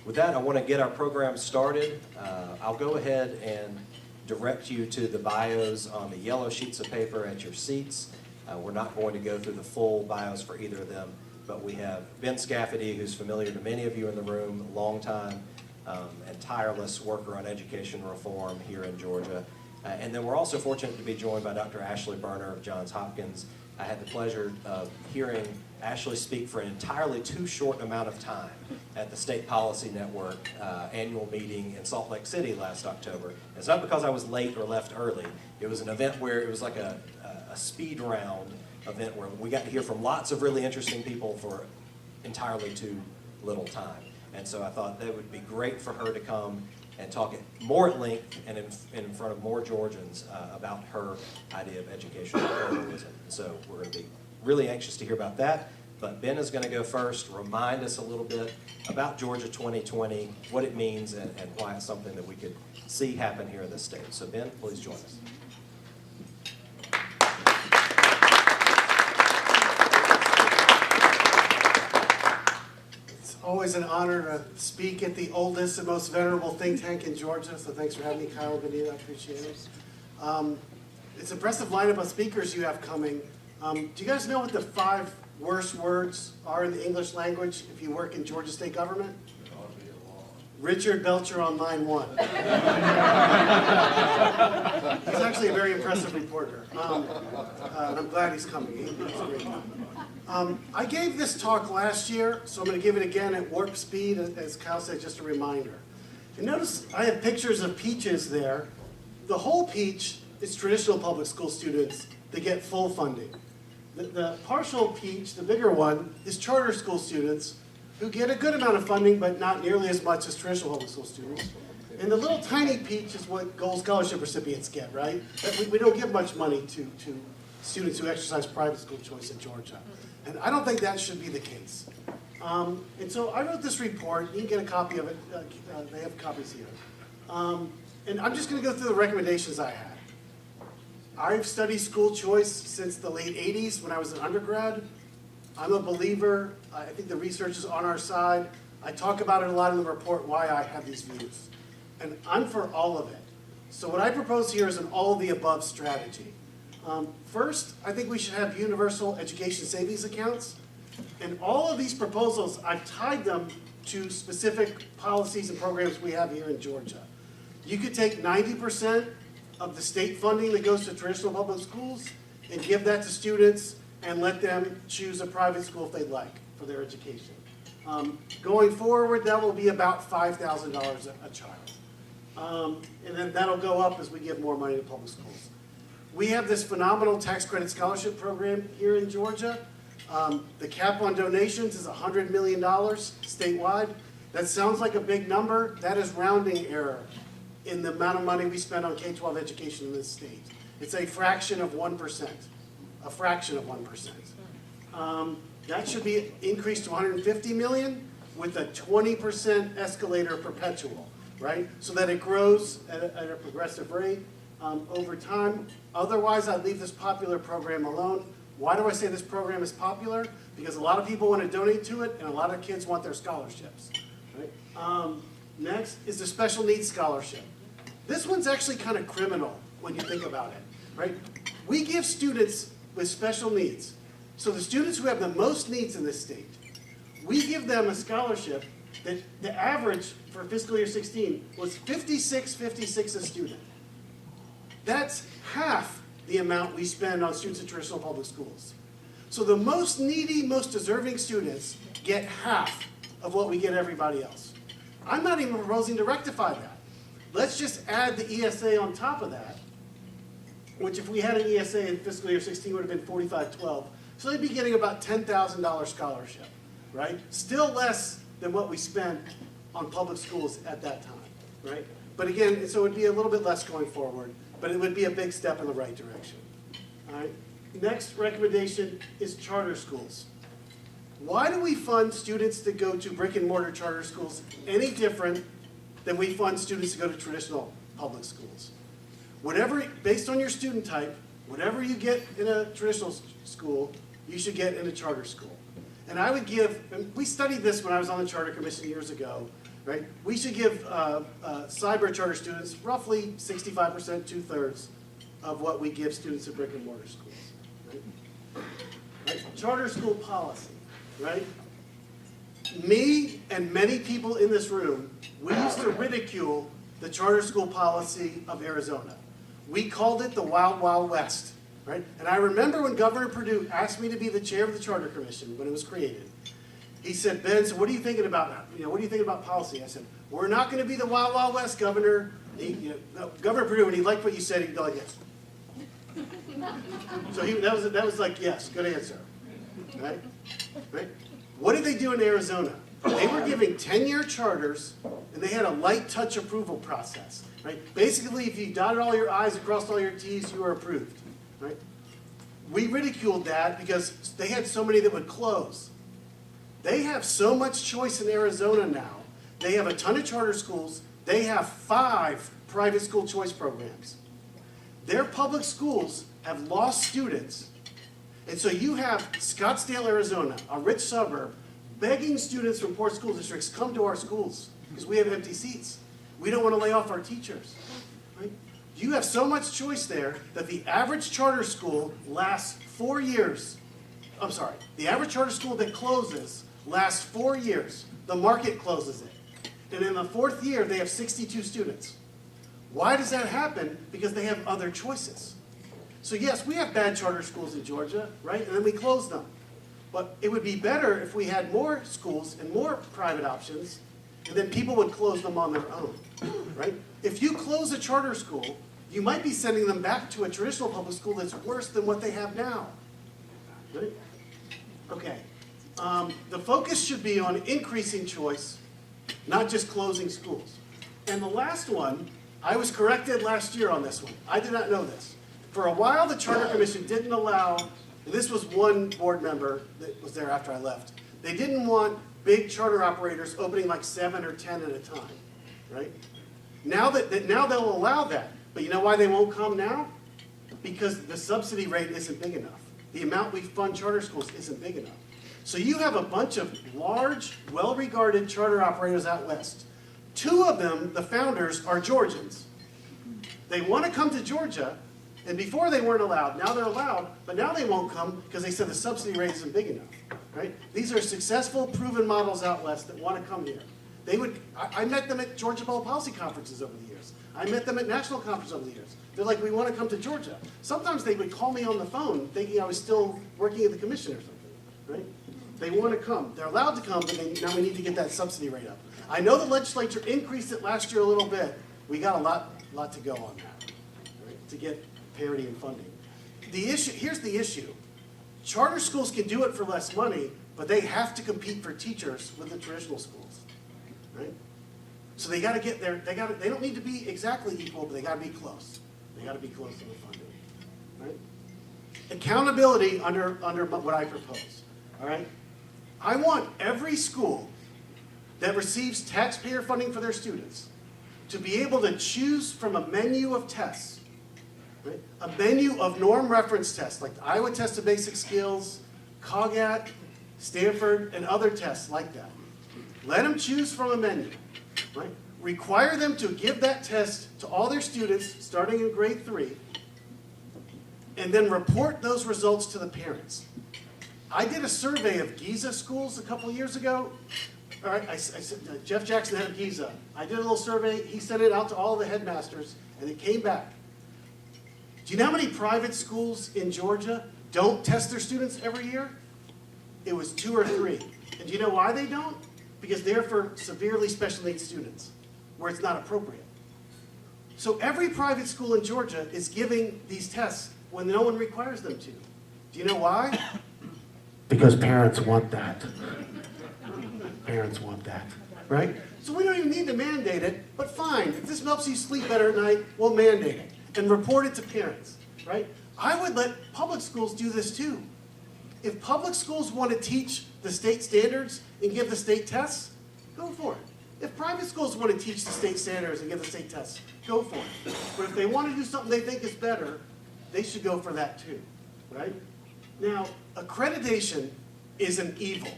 With that, I want to get our program started. I'll go ahead and direct you to the bios on the yellow sheets of paper at your seats. We're not going to go through the full bios for either of them, but we have Ben Scafidi, who's familiar to many of you in the room, long time and tireless worker on education reform here in Georgia. And then we're also fortunate to be joined by Dr. Ashley Berner of Johns Hopkins. I had the pleasure of hearing Ashley speak for an entirely too short amount of time at the State Policy Network annual meeting in Salt Lake City last October. It's not because I was late or left early. It was an event where it was like a speed round event where we got to hear from lots of really interesting people for entirely too little time. And so I thought that would be great for her to come and talk more at length and in front of more Georgians about her idea of educational pluralism. So we're going to be really anxious to hear about that. But Ben is going to go first, remind us a little bit about Georgia 2020, what it means, and why it's something that we could see happen here in the state. So Ben, please join us. Always an honor to speak at the oldest and most venerable think tank in Georgia, so thanks for having me, Kyle and Benita, I appreciate it. It's an impressive lineup of speakers you have coming. Do you guys know what the 5 worst words are in the English language if you work in Georgia state government? Richard Belcher on line 1. He's actually a very impressive reporter. I'm glad he's coming. He's a great guy. I gave this talk last year, so I'm going to give it again at warp speed, as Kyle said, just a reminder. And notice I have pictures of peaches there. The whole peach is traditional public school students that get full funding. The partial peach, the bigger one, is charter school students who get a good amount of funding, but not nearly as much as traditional public school students. And the little tiny peach is what Gold Scholarship recipients get, right? We don't give much money to students who exercise private school choice in Georgia. And I don't think that should be the case. And so I wrote this report. You can get a copy of it. They have copies here. And I'm just going to go through the recommendations I had. I've studied school choice since the late 80s when I was an undergrad. I'm a believer. I think the research is on our side. I talk about it a lot in the report, why I have these views. And I'm for all of it. So what I propose here is an all-of-the-above strategy. First, I think we should have universal education savings accounts. And all of these proposals, I've tied them to specific policies and programs we have here in Georgia. You could take 90% of the state funding that goes to traditional public schools and give that to students and let them choose a private school if they'd like for their education. Going forward, that will be about $5,000 a child. And then that'll go up as we give more money to public schools. We have this phenomenal tax credit scholarship program here in Georgia. The cap on donations is $100 million statewide. That sounds like a big number. That is rounding error in the amount of money we spend on K-12 education in this state. It's a fraction of 1%. A fraction of 1%. That should be increased to $150 million with a 20% escalator perpetual, right? So that it grows at a progressive rate over time. Otherwise, I'd leave this popular program alone. Why do I say this program is popular? Because a lot of people want to donate to it, and a lot of kids want their scholarships. Right? Next is the special needs scholarship. This one's actually kind of criminal when you think about it. Right? We give students with special needs, so the students who have the most needs in this state, we give them a scholarship that the average for fiscal year 16 was $56.56 a student. That's half the amount we spend on students in traditional public schools. So the most needy, most deserving students get half of what we get everybody else. I'm not even proposing to rectify that. Let's just add the ESA on top of that, which if we had an ESA in fiscal year 16 would have been $45.12. So they'd be getting about $10,000 scholarship, right? Still less than what we spent on public schools at that time, right? But again, so it would be a little bit less going forward, but it would be a big step in the right direction. All right. Next recommendation is charter schools. Why do we fund students that go to brick and mortar charter schools any different than we fund students to go to traditional public schools? Whatever, based on your student type, whatever you get in a traditional school, you should get in a charter school. And I would give, and we studied this when I was on the Charter Commission years ago, right? We should give cyber charter students roughly 65%, 2/3 of what we give students at brick and mortar schools, right? Right? Charter school policy, right? Me and many people in this room, we used to ridicule the charter school policy of Arizona. We called it the Wild Wild West, right? And I remember when Governor Perdue asked me to be the chair of the Charter Commission when it was created. He said, Ben, so what are you thinking about now? What do you think about policy? I said, we're not going to be the Wild Wild West, Governor. Governor Perdue, when he liked what you said, he'd go like this. So that was like, yes, good answer, right? Right? What did they do in Arizona? They were giving 10-year charters, and they had a light touch approval process, right? Basically, if you dotted all your I's and crossed all your T's, you were approved, right? We ridiculed that because they had so many that would close. They have so much choice in Arizona now. They have a ton of charter schools. They have 5 private school choice programs. Their public schools have lost students. And so you have Scottsdale, Arizona, a rich suburb, begging students from poor school districts, come to our schools because we have empty seats. We don't want to lay off our teachers. Right? You have so much choice there that the average charter school lasts 4 years. I'm sorry, the average charter school that closes lasts 4 years. The market closes it. And in the 4th year, they have 62 students. Why does that happen? Because they have other choices. So yes, we have bad charter schools in Georgia, right? And then we close them. But it would be better if we had more schools and more private options, and then people would close them on their own, right? If you close a charter school, you might be sending them back to a traditional public school that's worse than what they have now, right? Okay, the focus should be on increasing choice, not just closing schools. And the last one, I was corrected last year on this one. I did not know this. For a while, the Charter Commission didn't allow, and this was one board member that was there after I left, they didn't want big charter operators opening like 7 or 10 at a time, right? Now they'll allow that, but you know why they won't come now? Because the subsidy rate isn't big enough. The amount we fund charter schools isn't big enough. So you have a bunch of large, well-regarded charter operators out west. 2 of them, the founders, are Georgians. They want to come to Georgia, and before they weren't allowed. Now they're allowed, but now they won't come because they said the subsidy rate isn't big enough, right? These are successful, proven models out west that want to come here. I met them at Georgia Public Policy conferences over the years. I met them at national conferences over the years. They're like, we want to come to Georgia. Sometimes they would call me on the phone thinking I was still working at the commission or something, right? They want to come. They're allowed to come, but now we need to get that subsidy rate up. I know the legislature increased it last year a little bit. We got a lot to go on that, right, to get parity in funding. Here's the issue. Charter schools can do it for less money, but they have to compete for teachers with the traditional schools, right? So they got to get there. They don't need to be exactly equal, but they got to be close. They got to be close to the funding, right? Accountability under what I propose, all right? I want every school that receives taxpayer funding for their students to be able to choose from a menu of tests, right? A menu of norm reference tests, like the Iowa Test of Basic Skills, COGAT, Stanford, and other tests like that. Let them choose from a menu, right? Require them to give that test to all their students starting in grade 3, and then report those results to the parents. I did a survey of Giza schools a couple years ago. All right, I said, Jeff Jackson, head of Giza. I did a little survey. He sent it out to all the headmasters, and it came back. Do you know how many private schools in Georgia don't test their students every year? It was 2 or 3. And do you know why they don't? Because they're for severely special needs students, where it's not appropriate. So every private school in Georgia is giving these tests when no one requires them to. Do you know why? Because parents want that. Parents want that, right? So we don't even need to mandate it, but fine. If this helps you sleep better at night, we'll mandate it and report it to parents, right? I would let public schools do this too. If public schools want to teach the state standards and give the state tests, go for it. If private schools want to teach the state standards and give the state tests, go for it. But if they want to do something they think is better, they should go for that too, right? Now, accreditation is an evil.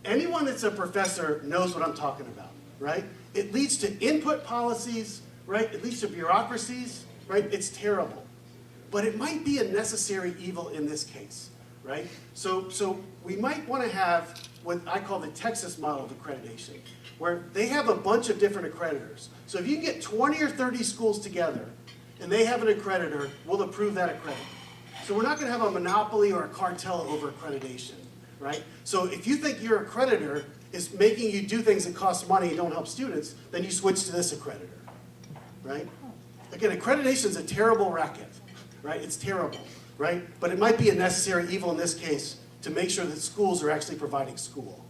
Anyone that's a professor knows what I'm talking about, right? It leads to input policies, right? It leads to bureaucracies, right? It's terrible. But it might be a necessary evil in this case, right? So we might want to have what I call the Texas model of accreditation, where they have a bunch of different accreditors. So if you can get 20 or 30 schools together and they have an accreditor, we'll approve that accreditor. So we're not going to have a monopoly or a cartel over accreditation, right? So if you think your accreditor is making you do things that cost money and don't help students, then you switch to this accreditor, right? Again, accreditation is a terrible racket, right? It's terrible, right? But it might be a necessary evil in this case to make sure that schools are actually providing school,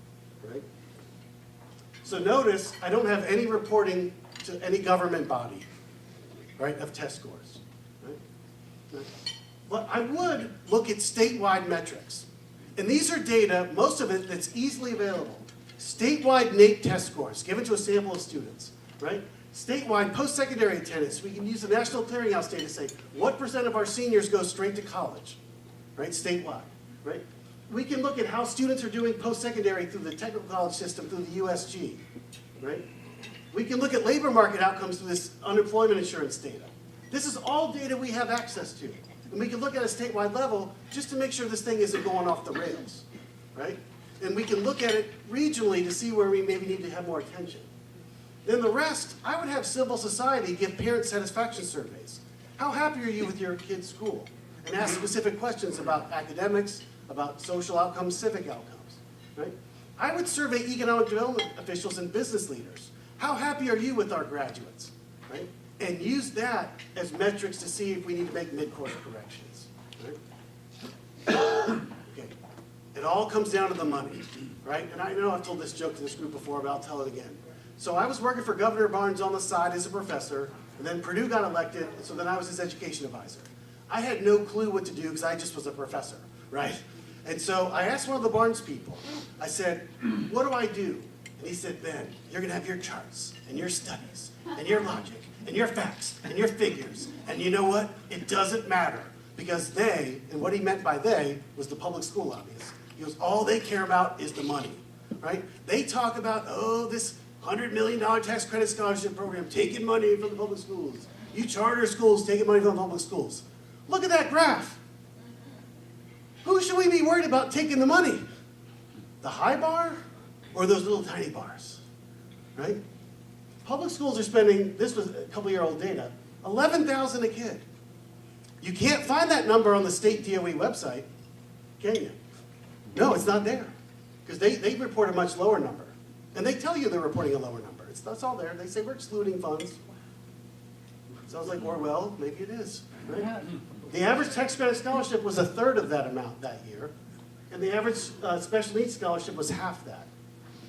right? So notice, I don't have any reporting to any government body, right, of test scores, right? But I would look at statewide metrics. And these are data, most of it that's easily available. Statewide NAEP test scores given to a sample of students, right? Statewide post-secondary attendance, we can use the National Clearinghouse data to say, what % of our seniors go straight to college, right, statewide, right? We can look at how students are doing post-secondary through the technical college system, through the USG, right? We can look at labor market outcomes through this unemployment insurance data. This is all data we have access to. And we can look at a statewide level just to make sure this thing isn't going off the rails, right? And we can look at it regionally to see where we maybe need to have more attention. Then the rest, I would have civil society give parent satisfaction surveys. How happy are you with your kid's school? And ask specific questions about academics, about social outcomes, civic outcomes, right? I would survey economic development officials and business leaders. How happy are you with our graduates, right? And use that as metrics to see if we need to make mid-course corrections, right? Okay. It all comes down to the money, right? And I know I've told this joke to this group before, but I'll tell it again. So I was working for Governor Barnes on the side as a professor, and then Purdue got elected, and so then I was his education advisor. I had no clue what to do because I just was a professor, right? And so I asked one of the Barnes people, I said, what do I do? And he said, Ben, you're going to have your charts, and your studies, and your logic, and your facts, and your figures. And you know what? It doesn't matter. Because they, and what he meant by they, was the public school lobbyists. He goes, all they care about is the money, right? They talk about, oh, this $100 million tax credit scholarship program, taking money from the public schools. You charter schools taking money from the public schools. Look at that graph. Who should we be worried about taking the money? The high bar or those little tiny bars, right? Public schools are spending, this was a couple-year-old data, $11,000 a kid. You can't find that number on the state DOE website, can you? No, it's not there. Because they report a much lower number. And they tell you they're reporting a lower number. That's all there. They say we're excluding funds. Sounds like Orwell. Maybe it is, right? The average tax credit scholarship was 1/3 of that amount that year. And the average special needs scholarship was half that.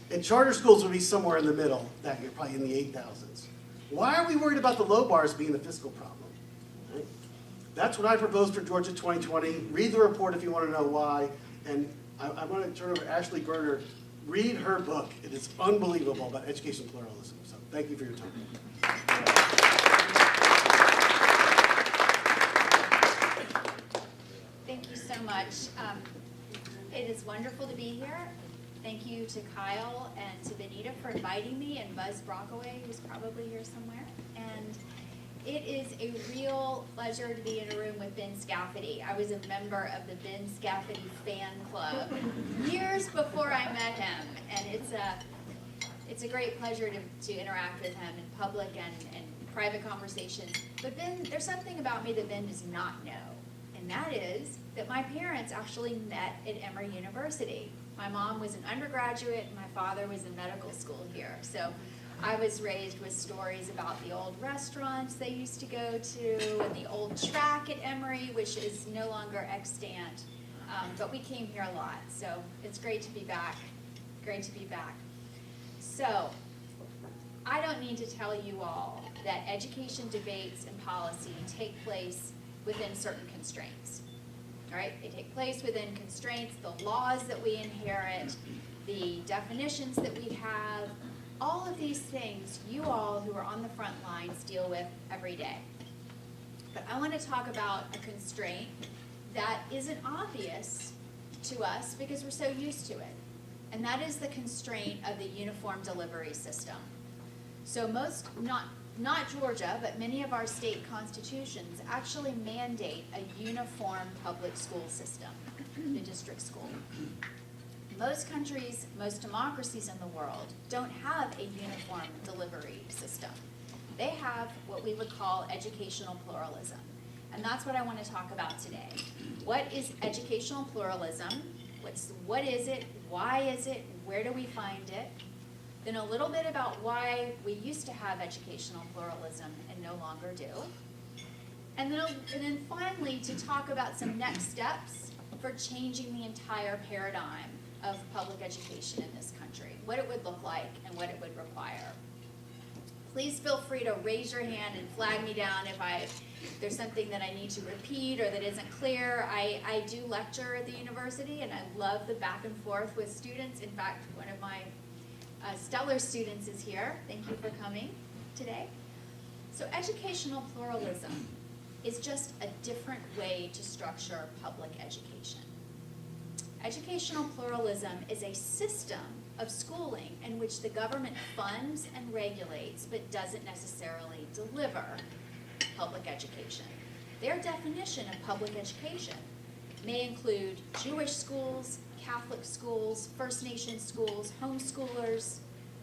And charter schools would be somewhere in the middle that year, probably in the 8,000s. Why are we worried about the low bars being the fiscal problem? Right? That's what I proposed for Georgia 2020. Read the report if you want to know why. And I want to turn over to Ashley Berner. Read her book. It is unbelievable about education pluralism. So thank you for your time. Thank you so much. It is wonderful to be here. Thank you to Kyle and to Benita for inviting me, and Buzz Brockaway, who's probably here somewhere. And it is a real pleasure to be in a room with Ben Scafidi. I was a member of the Ben Scafidi fan club years before I met him, and it's a great pleasure to interact with him in public and private conversations. But Ben, there's something about me that Ben does not know, and that is that my parents actually met at Emory University. My mom was an undergraduate, and my father was in medical school here. So I was raised with stories about the old restaurants they used to go to and the old track at Emory, which is no longer extant. But we came here a lot, so it's great to be back. Great to be back. So I don't need to tell you all that education debates and policy take place within certain constraints. All right? They take place within constraints, the laws that we inherit, the definitions that we have. All of these things you all who are on the front lines deal with every day. But I want to talk about a constraint that isn't obvious to us because we're so used to it. and that is the constraint of the uniform delivery system. So not Georgia, but many of our state constitutions actually mandate a uniform public school system, the district school. Most countries, most democracies in the world don't have a uniform delivery system. They have what we would call educational pluralism. And that's what I want to talk about today. What is educational pluralism? What is it? Why is it? Where do we find it? Then a little bit about why we used to have educational pluralism and no longer do. And then finally to talk about some next steps for changing the entire paradigm of public education in this country, what it would look like and what it would require. Please feel free to raise your hand and flag me down if there's something that I need to repeat or that isn't clear. I do lecture at the university and I love the back and forth with students. In fact, one of my stellar students is here. Thank you for coming today. So educational pluralism is just a different way to structure public education. Educational pluralism is a system of schooling in which the government funds and regulates but doesn't necessarily deliver public education. Their definition of public education may include Jewish schools, Catholic schools, First Nation schools, homeschoolers,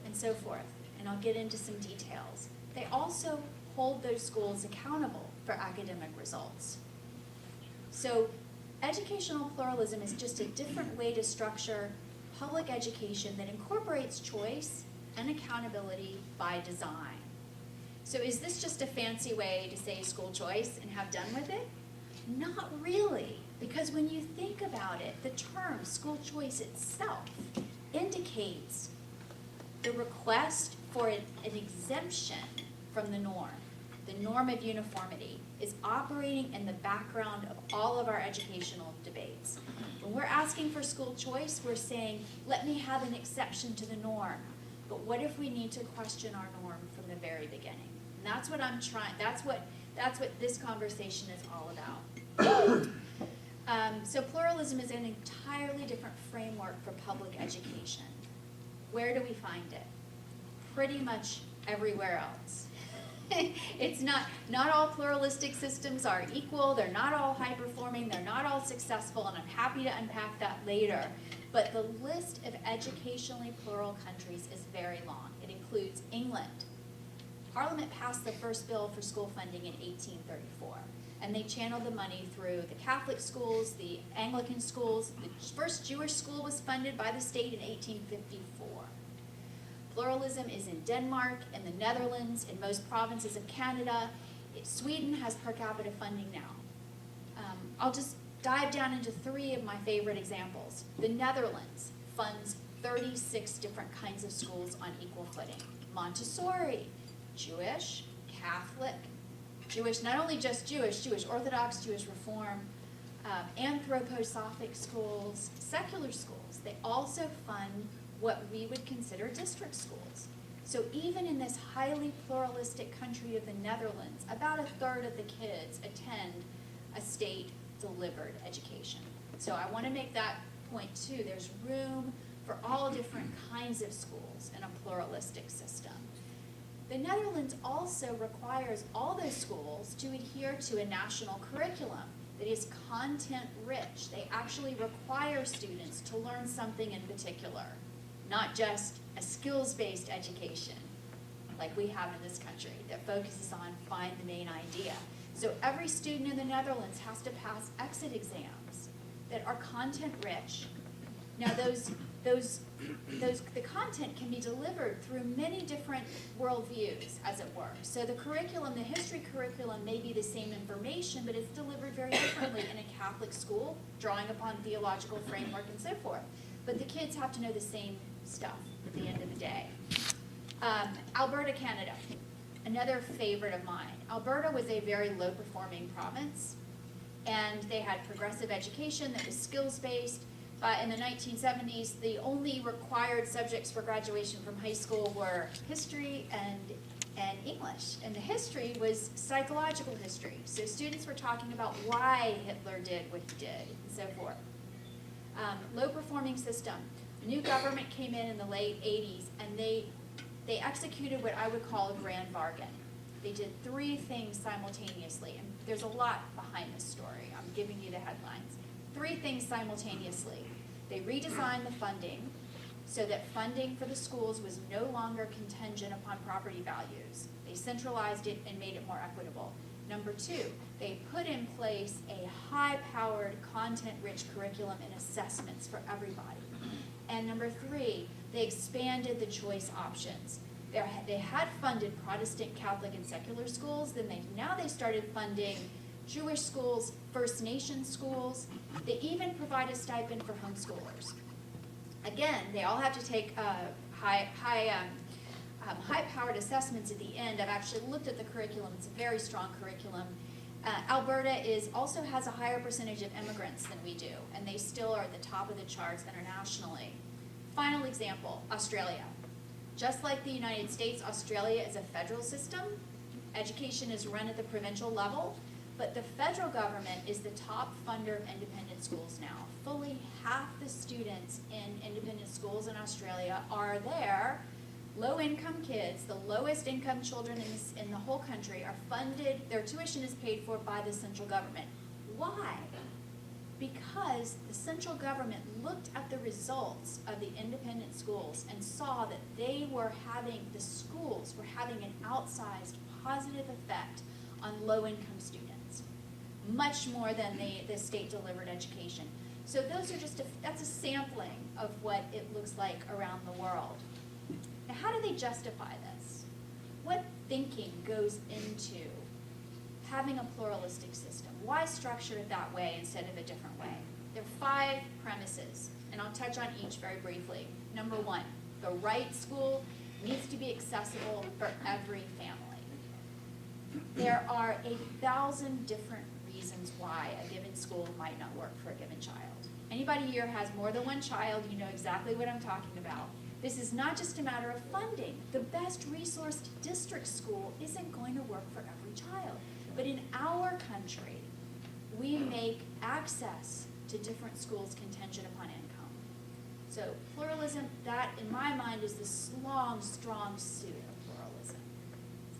and so forth. And I'll get into some details. They also hold those schools accountable for academic results. So educational pluralism is just a different way to structure public education that incorporates choice and accountability by design. So is this just a fancy way to say school choice and have done with it? Not really, because when you think about it, the term school choice itself indicates the request for an exemption from the norm. The norm of uniformity is operating in the background of all of our educational debates. When we're asking for school choice, we're saying, let me have an exception to the norm. But what if we need to question our norm from the very beginning? And that's what I'm trying, that's what this conversation is all about. So pluralism is an entirely different framework for public education. Where do we find it? Pretty much everywhere else. It's not all pluralistic systems are equal, they're not all high-performing, they're not all successful, and I'm happy to unpack that later. But the list of educationally plural countries is very long. It includes England. Parliament passed the first bill for school funding in 1834, and they channeled the money through the Catholic schools, the Anglican schools. The first Jewish school was funded by the state in 1854. Pluralism is in Denmark, in the Netherlands, in most provinces of Canada. Sweden has per capita funding now. I'll just dive down into three of my favorite examples. The Netherlands funds 36 different kinds of schools on equal footing. Montessori, Jewish, Catholic, Jewish, not only just Jewish, Jewish Orthodox, Jewish Reform, anthroposophic schools, secular schools. They also fund what we would consider district schools. So even in this highly pluralistic country of the Netherlands, about a third of the kids attend a state-delivered education. So I want to make that point too. There's room for all different kinds of schools in a pluralistic system. The Netherlands also requires all those schools to adhere to a national curriculum that is content-rich. They actually require students to learn something in particular, not just a skills-based education like we have in this country that focuses on find the main idea. So every student in the Netherlands has to pass exit exams that are content-rich. Now the content can be delivered through many different worldviews, as it were. So the curriculum, the history curriculum may be the same information, but it's delivered very differently in a Catholic school, drawing upon theological framework and so forth. But the kids have to know the same stuff at the end of the day. Alberta, Canada, another favorite of mine. Alberta was a very low-performing province, and they had progressive education that was skills-based. But in the 1970s, the only required subjects for graduation from high school were history and English. And the history was psychological history. So students were talking about why Hitler did what he did, and so forth. Low-performing system. New government came in the late 80s, and they executed what I would call a grand bargain. They did 3 things simultaneously, and there's a lot behind this story. I'm giving you the headlines. 3 things simultaneously. They redesigned the funding so that funding for the schools was no longer contingent upon property values. They centralized it and made it more equitable. Number 2, they put in place a high-powered, content-rich curriculum and assessments for everybody. And number 3, they expanded the choice options. They had funded Protestant, Catholic, and secular schools. Then now they started funding Jewish schools, First Nation schools. They even provide a stipend for homeschoolers. Again, they all have to take high-powered assessments at the end. I've actually looked at the curriculum. It's a very strong curriculum. Alberta also has a higher percentage of immigrants than we do, and they still are at the top of the charts internationally. Final example, Australia. Just like the United States, Australia is a federal system. Education is run at the provincial level, but the federal government is the top funder of independent schools now. Fully half the students in independent schools in Australia are there. Low-income kids, the lowest income children in the whole country, are funded, their tuition is paid for by the central government. Why? Because the central government looked at the results of the independent schools and saw that the schools were having an outsized positive effect on low-income students, much more than the state-delivered education. So those are that's a sampling of what it looks like around the world. Now, how do they justify this? What thinking goes into having a pluralistic system? Why structure it that way instead of a different way? There are 5 premises, and I'll touch on each very briefly. Number 1, the right school needs to be accessible for every family. There are 1,000 different reasons why a given school might not work for a given child. Anybody here has more than 1 child, you know exactly what I'm talking about. This is not just a matter of funding. The best resourced district school isn't going to work for every child. But in our country, we make access to different schools contingent upon income. So pluralism, that in my mind is the long, strong suit of pluralism.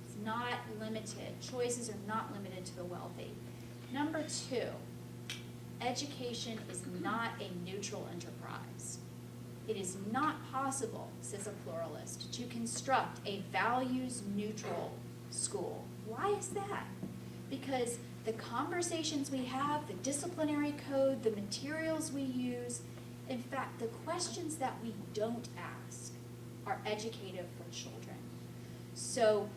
It's not limited. Choices are not limited to the wealthy. Number 2, education is not a neutral enterprise. It is not possible, says a pluralist, to construct a values-neutral school. Why is that? Because the conversations we have, the disciplinary code, the materials we use, in fact, the questions that we don't ask are educative for children. So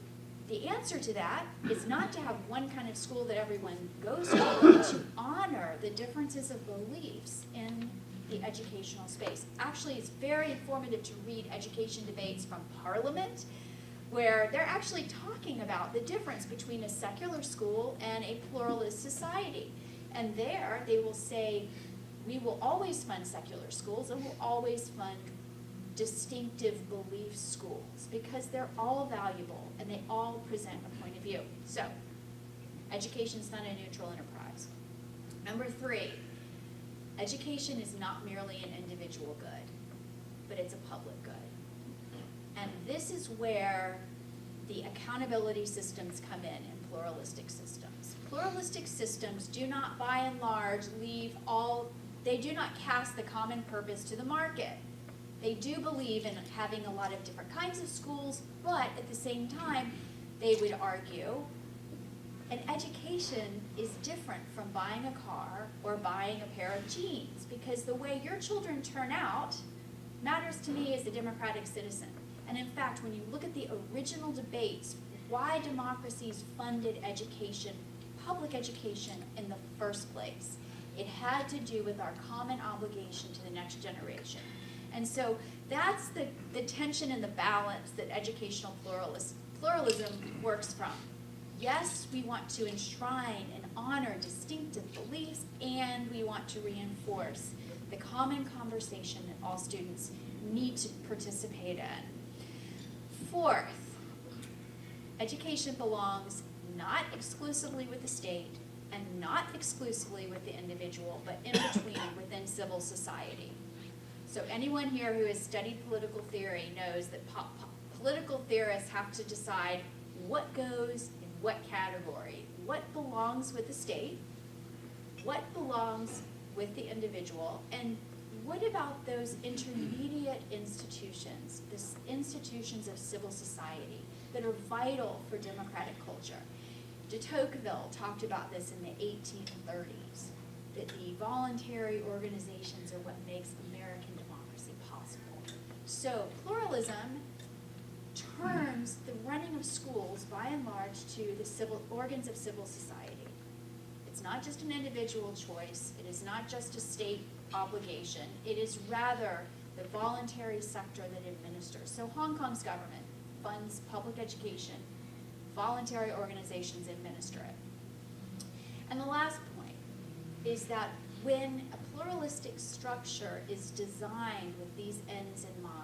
the answer to that is not to have one kind of school that everyone goes to, but to honor the differences of beliefs in the educational space. Actually, it's very informative to read education debates from Parliament, where they're actually talking about the difference between a secular school and a pluralist society. And there, they will say, we will always fund secular schools and we'll always fund distinctive belief schools because they're all valuable and they all present a point of view. So, education's not a neutral enterprise. Number 3, education is not merely an individual good, but it's a public good. And this is where the accountability systems come in pluralistic systems. Pluralistic systems do not, by and large, they do not cast the common purpose to the market. They do believe in having a lot of different kinds of schools, but at the same time, they would argue an education is different from buying a car or buying a pair of jeans, because the way your children turn out matters to me as a democratic citizen. And in fact, when you look at the original debates, why democracies funded education, public education in the first place, it had to do with our common obligation to the next generation. And so that's the tension and the balance that educational pluralism works from. Yes, we want to enshrine and honor distinctive beliefs, and we want to reinforce the common conversation that all students need to participate in. 4th, education belongs not exclusively with the state and not exclusively with the individual, but in between within civil society. So anyone here who has studied political theory knows that political theorists have to decide what goes in what category, what belongs with the state, what belongs with the individual, and what about those intermediate institutions, the institutions of civil society that are vital for democratic culture? De Tocqueville talked about this in the 1830s, that the voluntary organizations are what makes American democracy possible. So pluralism turns the running of schools, by and large, to the civil organs of civil society. It's not just an individual choice. It is not just a state obligation. It is rather the voluntary sector that administers. So Hong Kong's government funds public education. Voluntary organizations administer it. And the last point is that when a pluralistic structure is designed with these ends in mind,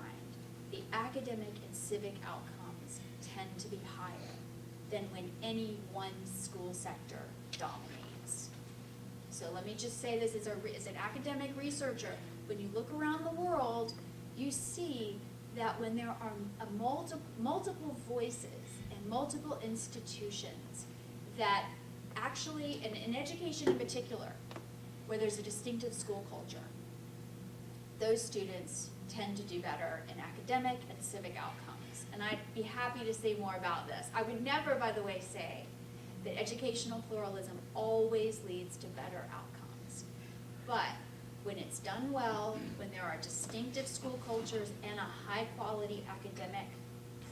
the academic and civic outcomes tend to be higher than when any one school sector dominates. So let me just say this as an academic researcher. When you look around the world, you see that when there are multiple voices and multiple institutions that actually, and in education in particular, where there's a distinctive school culture, those students tend to do better in academic and civic outcomes. And I'd be happy to say more about this. I would never, by the way, say that educational pluralism always leads to better outcomes. But when it's done well, when there are distinctive school cultures and a high-quality academic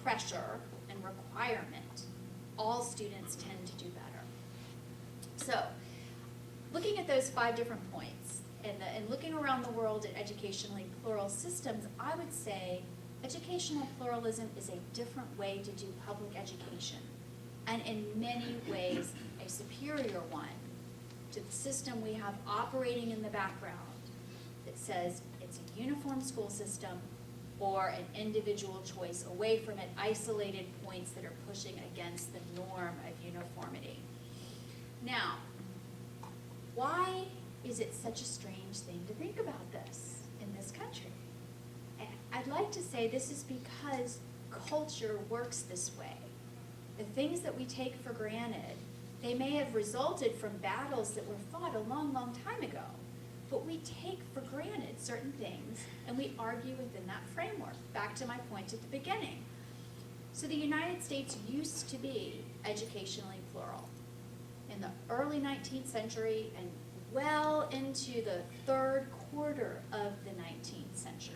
pressure and requirement, all students tend to do better. So, looking at those 5 different points, and looking around the world at educationally plural systems, I would say educational pluralism is a different way to do public education, and in many ways a superior one to the system we have operating in the background that says it's a uniform school system or an individual choice away from it, isolated points that are pushing against the norm of uniformity. Now, why is it such a strange thing to think about this in this country? And I'd like to say this is because culture works this way. The things that we take for granted, they may have resulted from battles that were fought a long, long time ago, but we take for granted certain things and we argue within that framework, back to my point at the beginning. So the United States used to be educationally plural. In the early 19th century and well into the 3rd quarter of the 19th century,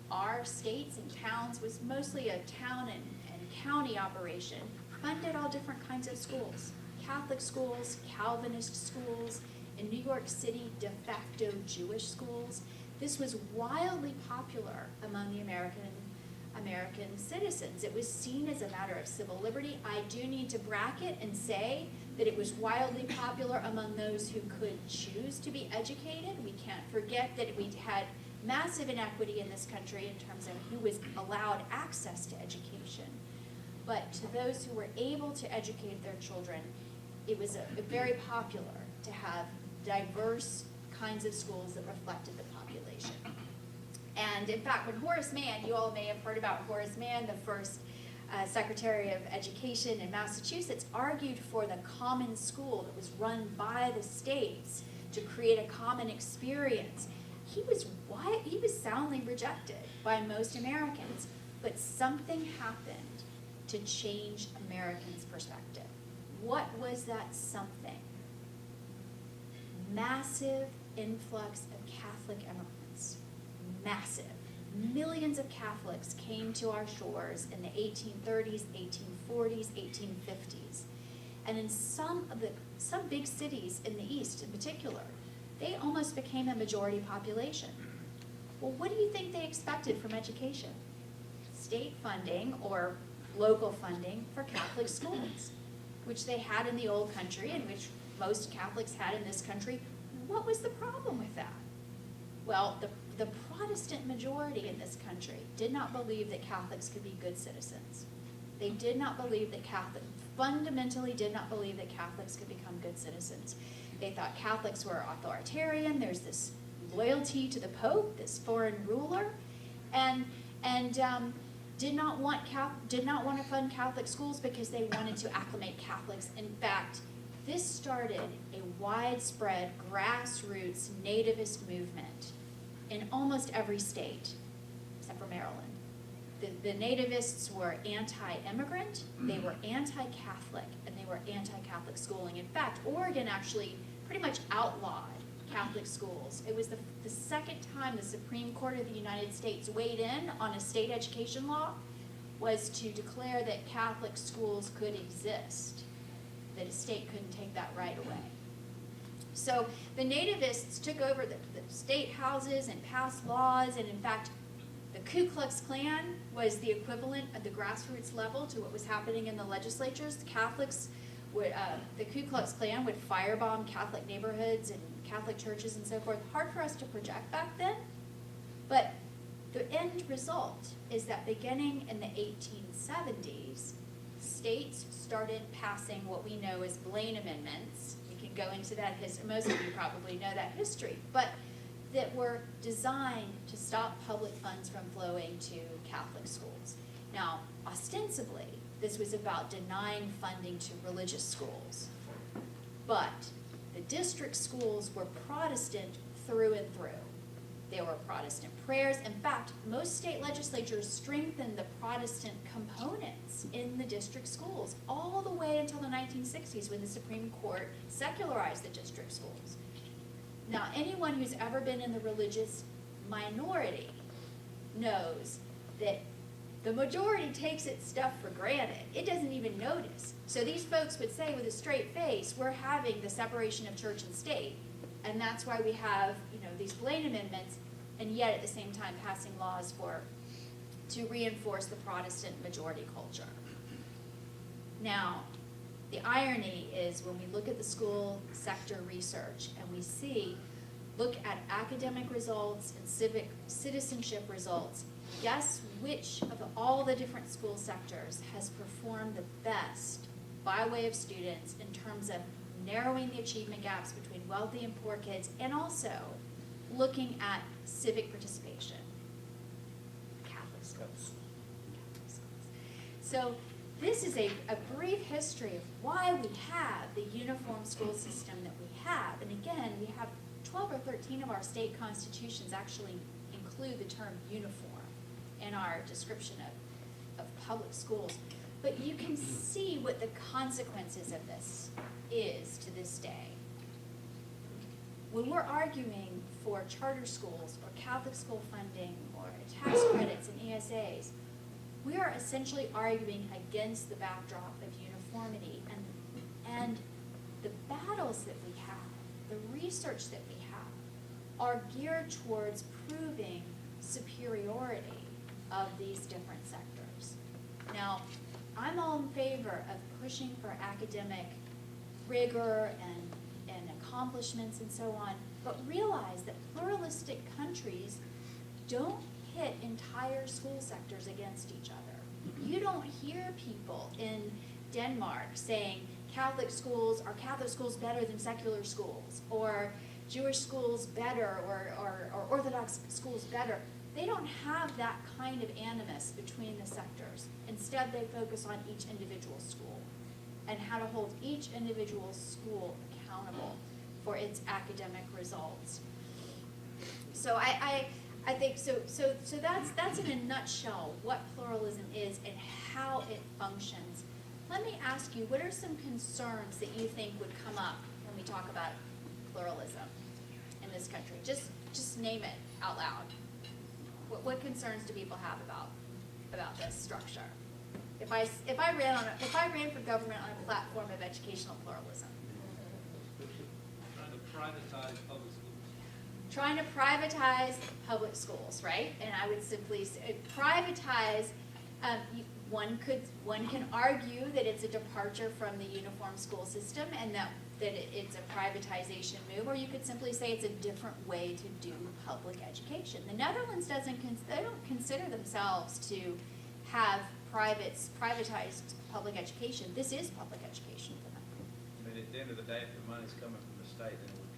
our states and towns was mostly a town and county operation, funded all different kinds of schools. Catholic schools, Calvinist schools, in New York City, de facto Jewish schools. This was wildly popular among the American citizens. It was seen as a matter of civil liberty. I do need to bracket and say that it was wildly popular among those who could choose to be educated. We can't forget that we had massive inequity in this country in terms of who was allowed access to education. But to those who were able to educate their children, it was very popular to have diverse kinds of schools that reflected the population. And in fact, when Horace Mann, you all may have heard about Horace Mann, the first Secretary of Education in Massachusetts, argued for the common school that was run by the states to create a common experience. He was soundly rejected by most Americans, but something happened to change Americans' perspective. What was that something? Massive influx of Catholic immigrants. Massive. Millions of Catholics came to our shores in the 1830s, 1840s, 1850s. And in some big cities in the East in particular, they almost became a majority population. Well, what do you think they expected from education? State funding or local funding for Catholic schools, which they had in the old country and which most Catholics had in this country. What was the problem with that? Well, the Protestant majority in this country did not believe that Catholics could be good citizens. They did not believe that fundamentally did not believe that Catholics could become good citizens. They thought Catholics were authoritarian. There's this loyalty to the Pope, this foreign ruler, and did not want to fund Catholic schools because they wanted to acclimate Catholics. In fact, this started a widespread grassroots nativist movement in almost every state, except for Maryland. The nativists were anti-immigrant, they were anti-Catholic, and they were anti-Catholic schooling. In fact, Oregon actually pretty much outlawed Catholic schools. It was the second time the Supreme Court of the United States weighed in on a state education law was to declare that Catholic schools could exist, that a state couldn't take that right away. So the nativists took over the state houses and passed laws, and in fact, the Ku Klux Klan was the equivalent at the grassroots level to what was happening in the legislatures. The Catholics would, the Ku Klux Klan would firebomb Catholic neighborhoods and Catholic churches and so forth. Hard for us to project back then, but the end result is that beginning in the 1870s, states started passing what we know as Blaine Amendments. We can go into that history. Most of you probably know that history, but that were designed to stop public funds from flowing to Catholic schools. Now, ostensibly, this was about denying funding to religious schools, but the district schools were Protestant through and through. They were Protestant prayers. In fact, most state legislatures strengthened the Protestant components in the district schools all the way until the 1960s when the Supreme Court secularized the district schools. Now, anyone who's ever been in the religious minority knows that the majority takes its stuff for granted. It doesn't even notice. So these folks would say with a straight face, we're having the separation of church and state, and that's why we have, these Blaine Amendments, and yet at the same time passing laws to reinforce the Protestant majority culture. Now, the irony is when we look at the school sector research and we look at academic results and citizenship results, guess which of all the different school sectors has performed the best by way of students in terms of narrowing the achievement gaps between wealthy and poor kids, and also looking at civic participation? Catholic schools. So this is a brief history of why we have the uniform school system that we have. And again, we have 12 or 13 of our state constitutions actually include the term uniform in our description of public schools. But you can see what the consequences of this is to this day. When we're arguing for charter schools or Catholic school funding or tax credits and ESAs, we are essentially arguing against the backdrop of uniformity, and the battles that we have, the research that we have, are geared towards proving superiority of these different sectors. Now, I'm all in favor of pushing for academic rigor and accomplishments and so on, but realize that pluralistic countries don't pit entire school sectors against each other. You don't hear people in Denmark saying Catholic schools better than secular schools, or Jewish schools better, or Orthodox schools better. They don't have that kind of animus between the sectors. Instead, they focus on each individual school and how to hold each individual school accountable for its academic results. So I think so that's in a nutshell what pluralism is and how it functions. Let me ask you, what are some concerns that you think would come up when we talk about pluralism in this country? Just name it out loud. What concerns do people have about this structure? If I ran for government on a platform of educational pluralism. Trying to privatize public schools. Trying to privatize public schools, right? And I would simply say privatize. One can argue that it's a departure from the uniform school system and that it's a privatization move, or you could simply say it's a different way to do public education. The Netherlands they don't consider themselves to have privatized public education. This is public education for them. I mean, at the end of the day, if the money's coming from the state, then it would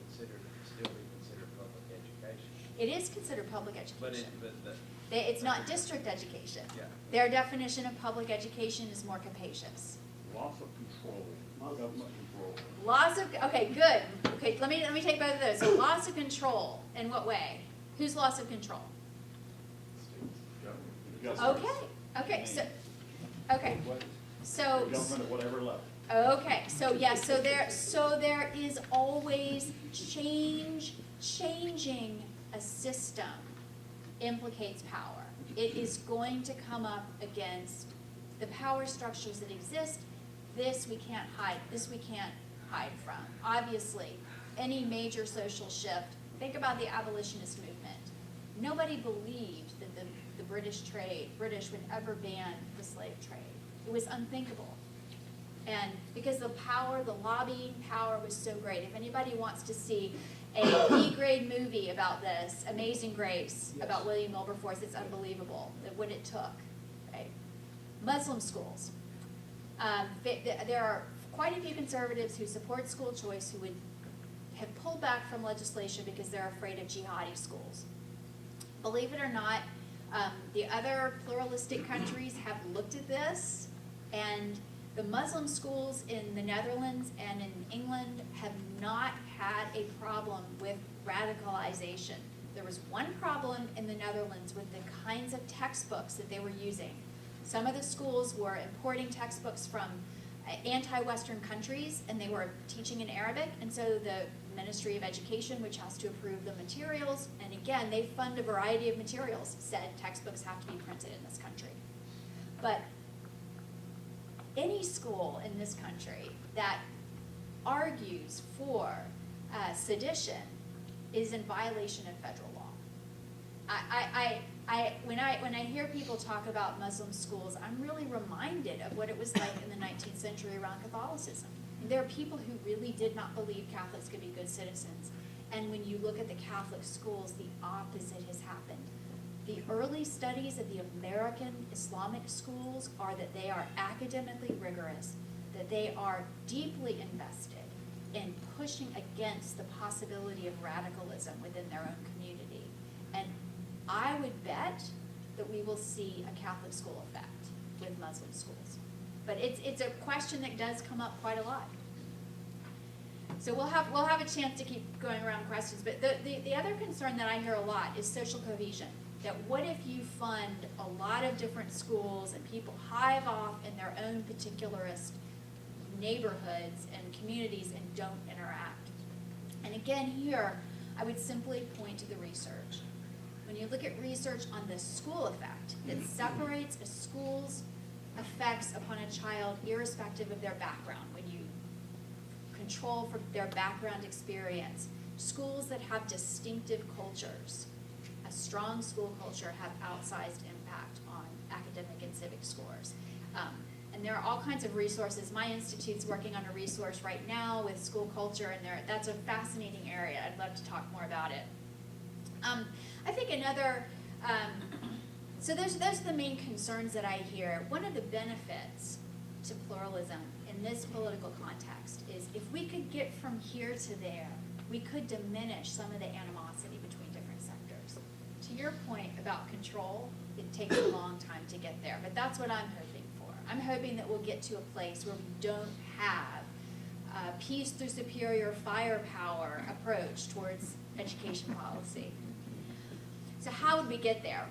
still be considered public education. education. It is considered public But education. it's It's not district education. Yeah. Their definition of public education is more capacious. Loss of control, government control. Loss of, okay, good. Okay, let me take both of those. So loss of control, in what way? Whose loss of control? Government. Okay, okay, so, Government at whatever level. okay, so yes, so there is always changing a system implicates power. It is going to come up against the power structures that exist. This we can't hide hide from. Obviously, any major social shift, think about the abolitionist movement. Nobody believed that the British would ever ban the slave trade. It was unthinkable. And because the lobbying power was so great. If anybody wants to see a B-grade movie about this, Amazing Grace, about William Wilberforce, it's unbelievable what it took, right? Muslim schools. There are quite a few conservatives who support school choice who would have pulled back from legislation because they're afraid of jihadi schools. Believe it or not, the other pluralistic countries have looked at this, and the Muslim schools in the Netherlands and in England have not had a problem with radicalization. There was one problem in the Netherlands with the kinds of textbooks that they were using. Some of the schools were importing textbooks from anti-Western countries, and they were teaching in Arabic, and so the Ministry of Education, which has to approve the materials, and again, they fund a variety of materials, said textbooks have to be printed in this country. But any school in this country that argues for sedition is in violation of federal law. When I hear people talk about Muslim schools, I'm really reminded of what it was like in the 19th century around Catholicism. There are people who really did not believe Catholics could be good citizens. And when you look at the Catholic schools, the opposite has happened. The early studies of the American Islamic schools are that they are academically rigorous, that they are deeply invested in pushing against the possibility of radicalism within their own community. And I would bet that we will see a Catholic school effect with Muslim schools. But it's a question that does come up quite a lot. So we'll have a chance to keep going around questions. But the other concern that I hear a lot is social cohesion. That what if you fund a lot of different schools and people hive off in their own particularist neighborhoods and communities and don't interact? And again here, I would simply point to the research. When you look at research on the school effect, that separates a school's effects upon a child irrespective of their background, when you control for their background experience, schools that have distinctive cultures, a strong school culture, have outsized impact on academic and civic scores. And there are all kinds of resources. My institute's working on a resource right now with school culture, and that's a fascinating area. I'd love to talk more about it. I think another, so those are the main concerns that I hear. One of the benefits to pluralism in this political context is if we could get from here to there, we could diminish some of the animosity between different sectors. To your point about control, it takes a long time to get there, but that's what I'm hoping for. I'm hoping that we'll get to a place where we don't have a peace through superior firepower approach towards education policy. So how would we get there?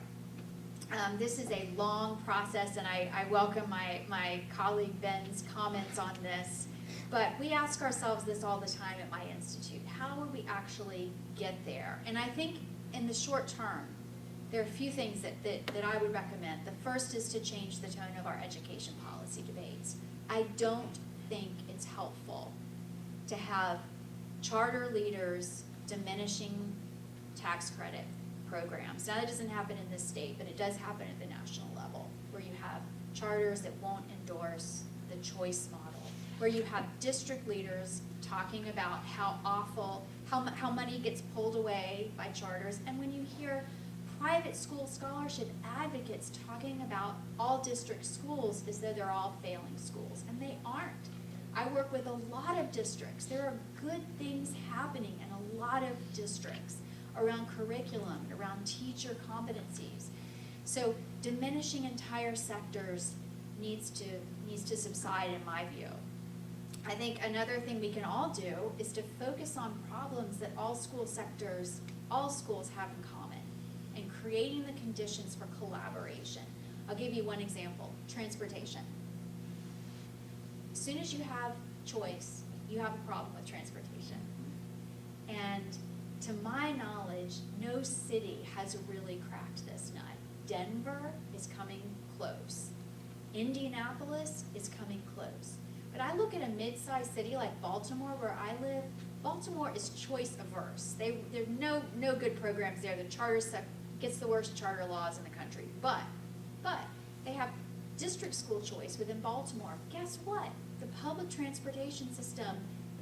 This is a long process, and I welcome my colleague Ben's comments on this, but we ask ourselves this all the time at my institute. How would we actually get there? And I think in the short term, there are a few things that I would recommend. The first is to change the tone of our education policy debates. I don't think it's helpful to have charter leaders diminishing tax credit programs. Now, that doesn't happen in this state, but it does happen at the national level, where you have charters that won't endorse the choice model, where you have district leaders talking about how awful, how money gets pulled away by charters, and when you hear private school scholarship advocates talking about all district schools as though they're all failing schools, and they aren't. I work with a lot of districts. There are good things happening in a lot of districts. around curriculum, around teacher competencies. So diminishing entire sectors needs to subside in my view. I think another thing we can all do is to focus on problems that all schools have in common, and creating the conditions for collaboration. I'll give you one example, transportation. As soon as you have choice, you have a problem with transportation. And to my knowledge, no city has really cracked this nut. Denver is coming close. Indianapolis is coming close. But I look at a mid-sized city like Baltimore, where I live. Baltimore is choice averse. There are no good programs there. The charter gets the worst charter laws in the country. But they have district school choice within Baltimore. Guess what? The public transportation system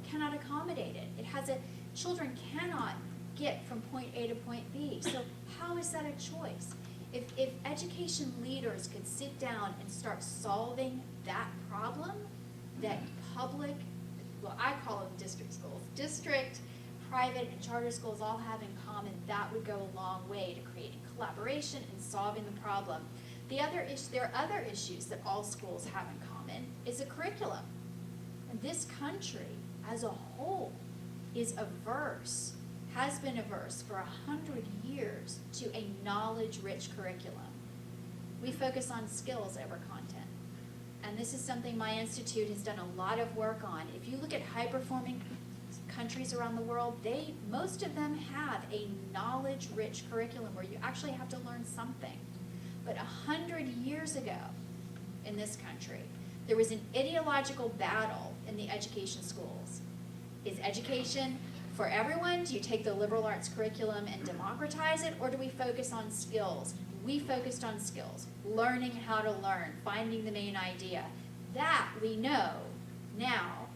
cannot accommodate it. Children cannot get from point A to point B. So how is that a choice? If education leaders could sit down and start solving that problem, that public, well, I call them district schools, district, private, and charter schools all have in common, that would go a long way to creating collaboration and solving the problem. There are other issues that all schools have in common, is a curriculum. And this country as a whole is averse, has been averse for 100 years to a knowledge-rich curriculum. We focus on skills over content. And this is something my institute has done a lot of work on. If you look at high-performing countries around the world, most of them have a knowledge-rich curriculum where you actually have to learn something. But 100 years ago in this country, there was an ideological battle in the education schools. Is education for everyone? Do you take the liberal arts curriculum and democratize it, or do we focus on skills? We focused on skills, learning how to learn, finding the main idea. That we know now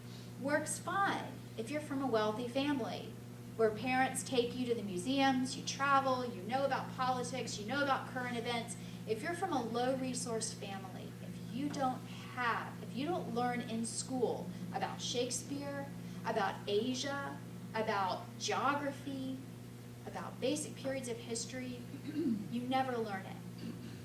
works fine if you're from a wealthy family, where parents take you to the museums, you travel, you know about politics, you know about current events. If you're from a low-resource family, if you don't learn in school about Shakespeare, about Asia, about geography, about basic periods of history, you never learn it.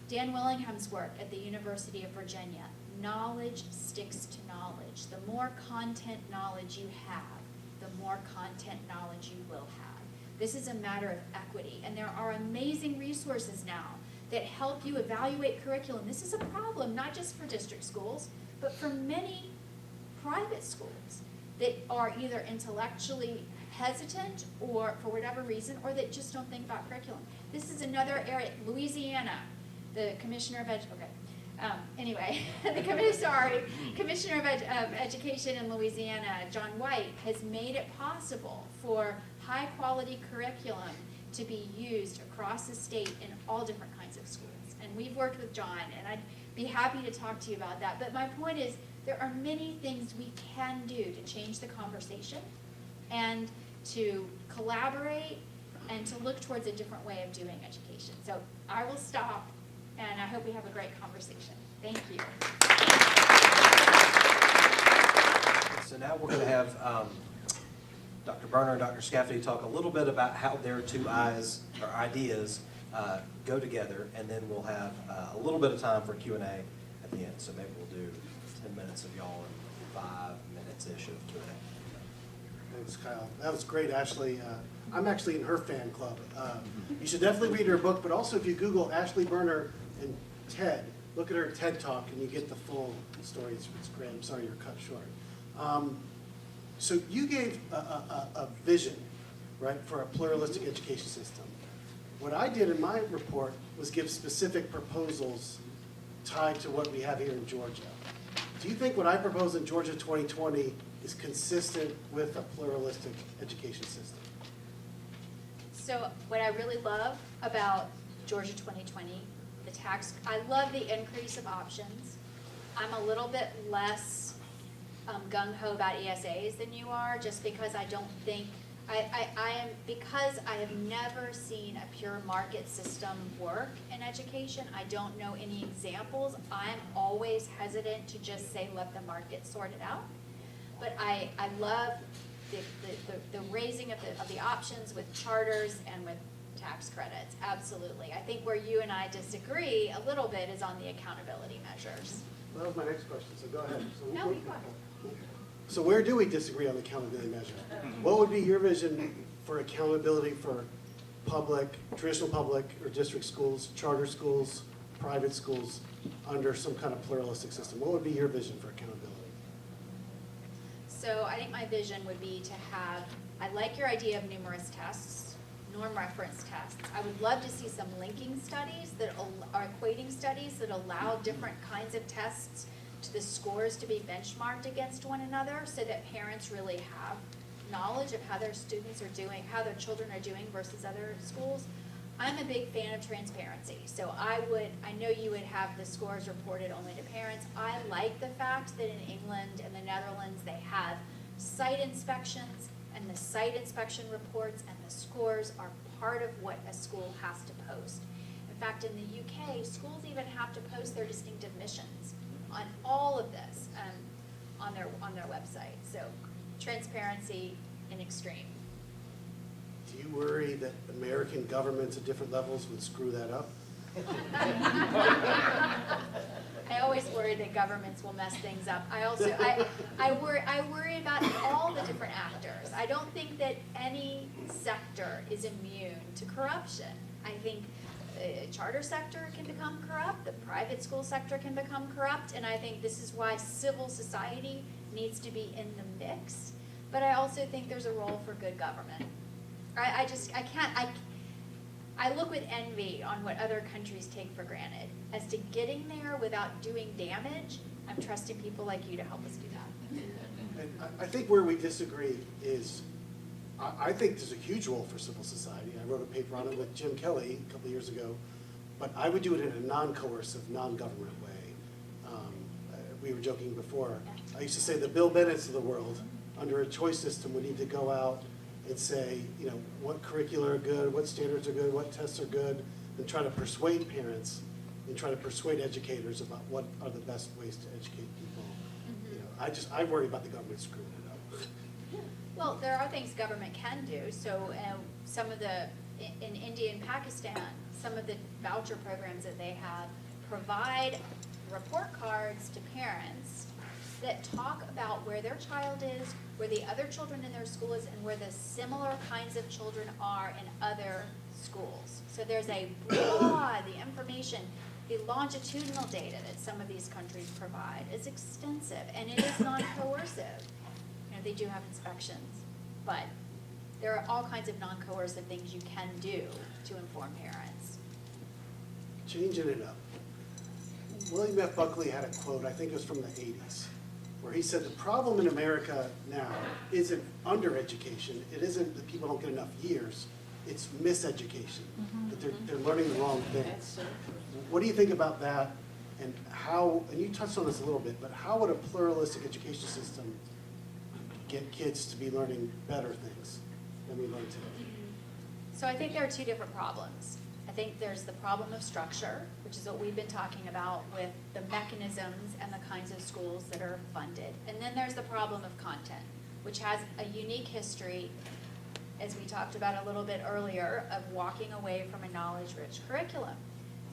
Dan Willingham's work at the University of Virginia, knowledge sticks to knowledge. The more content knowledge you have, the more content knowledge you will have. This is a matter of equity, and there are amazing resources now that help you evaluate curriculum. This is a problem not just for district schools, but for many private schools that are either intellectually hesitant or for whatever reason, or that just don't think about curriculum. This is another area. Louisiana, the Commissioner of Commissioner of Education in Louisiana, John White, has made it possible for high quality curriculum to be used across the state in all different kinds of schools. And we've worked with John, and I'd be happy to talk to you about that. But my point is, there are many things we can do to change the conversation and to collaborate and to look towards a different way of doing education. So I will stop, and I hope we have a great conversation. Thank you. So now we're going to have Dr. Berner and Dr. Scafidi talk a little bit about how their two ideas go together, and then we'll have a little bit of time for Q&A at the end. So maybe we'll do 10 minutes of y'all and 5 minutes-ish of Q&A. Thanks, Kyle. That was great, Ashley. I'm actually in her fan club. You should definitely read her book, but also if you Google Ashley Berner and TED, look at her TED Talk and you get the full story. It's great. I'm sorry you're cut short. So you gave a vision, right, for a pluralistic education system. What I did in my report was give specific proposals tied to what we have here in Georgia. Do you think what I propose in Georgia 2020 is consistent with a pluralistic education system? So what I really love about Georgia 2020, I love the increase of options. I'm a little bit less gung-ho about ESAs than you are, just because I don't think, because I have never seen a pure market system work in education. I don't know any examples. I'm always hesitant to just say, let the market sort it out. But I love the raising of the options with charters and with tax credits, absolutely. I think where you and I disagree a little bit is on the accountability measures. That was my next question, so go ahead. So No, you go ahead. So where do we disagree on the accountability measure? What would be your vision for accountability for public, traditional public or district schools, charter schools, private schools, under some kind of pluralistic system? What would be your vision for accountability? So I think my vision would be to have, I like your idea of numerous tests, norm reference tests. I would love to see some linking studies that are equating studies that allow different kinds of tests to the scores to be benchmarked against one another so that parents really have knowledge of how their students are doing, how their children are doing versus other schools. I'm a big fan of transparency, so I know you would have the scores reported only to parents. I like the fact that in England and the Netherlands, they have site inspections, and the site inspection reports and the scores are part of what a school has to post. In fact, in the UK, schools even have to post their distinctive missions on all of this on their website. So transparency in extreme. Do you worry that American governments at different levels would screw that up? I always worry that governments will mess things up. I worry about all the different actors. I don't think that any sector is immune to corruption. I think the charter sector can become corrupt, the private school sector can become corrupt, and I think this is why civil society needs to be in the mix. But I also think there's a role for good government. I look with envy on what other countries take for granted. As to getting there without doing damage, I'm trusting people like you to help us do that. And I think where we disagree is, I think there's a huge role for civil society. I wrote a paper on it with Jim Kelly a couple of years ago, but I would do it in a non-coercive, non-government way. We were joking before. I used to say the Bill Bennett's of the world, under a choice system, would need to go out and say, what curricula are good, what standards are good, what tests are good, and try to persuade parents and try to persuade educators about what are the best ways to educate people. I worry about the government screwing it up. Well, there are things government can do. So some of in India and Pakistan, some of the voucher programs that they have provide report cards to parents that talk about where their child is, where the other children in their school is, and where the similar kinds of children are in other schools. So there's the information, the longitudinal data that some of these countries provide is extensive, and it is non-coercive. They do have inspections, but there are all kinds of non-coercive things you can do to inform parents. Changing it up. William F. Buckley had a quote, I think it was from the 80s, where he said the problem in America now isn't undereducation, it isn't that people don't get enough years, it's miseducation, that they're learning the wrong things. What do you think about that, and how, and you touched on this a little bit, but how would a pluralistic education system get kids to be learning better things than we learn today? So I think there are two different problems. I think there's the problem of structure, which is what we've been talking about with the mechanisms and the kinds of schools that are funded. And then there's the problem of content, which has a unique history, as we talked about a little bit earlier, of walking away from a knowledge-rich curriculum.